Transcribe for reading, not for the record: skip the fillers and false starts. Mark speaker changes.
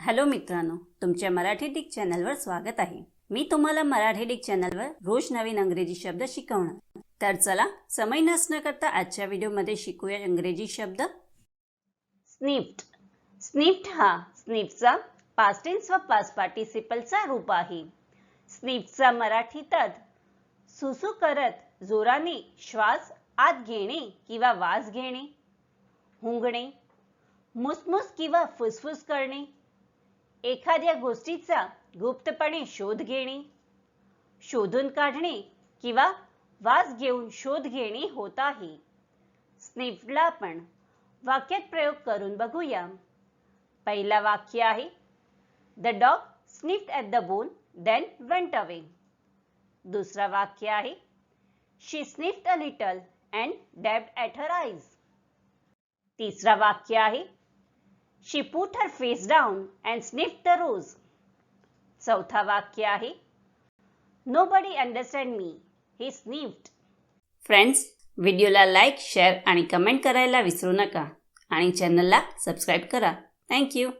Speaker 1: Hello मित्रांनो, तुमच्या Marathi Dick चॅनलवर स्वागत आहे। मी तुम्हाला मराठी डिक चॅनलवर रोज नवीन इंग्रजी शब्द शिकवणार। तर चला समय नष्ट न करता आजच्या व्हिडिओमध्ये शिकूया इंग्रजी शब्द। स्निफ्ट। स्निफ्ट हा स्निफचा पास्ट टेन्स व पास्ट पार्टिसिपलचा रूप आहे। स्निफ्टचा मराठीत सुसू करत जोराने श्वास आत घेणे किंवा वास घेणे, हुंगणे, मुसमुस किंवा फुसफुस करणे, एखाद्या गोष्टीचा गुप्तपणे शोध घेणे, शोधून काढणे किंवा वास घेऊन शोध घेणे होत आहे। स्निफला आपण वाक्यात प्रयोग करून बघूया। पहिला वाक्य आहे, the dog sniffed at the bone then went away. दुसरा वाक्य आहे, she sniffed a little and dabbed at her eyes. तिसरा वाक्य आहे, she put her face down and sniffed the rose. चौथा वाक्य आहे, nobody understand me, he sniffed. Friends, व्हिडिओला लाईक, शेअर आणि कमेंट करायला विसरू नका आणि चॅनलला सबस्क्राईब करा। Thank you.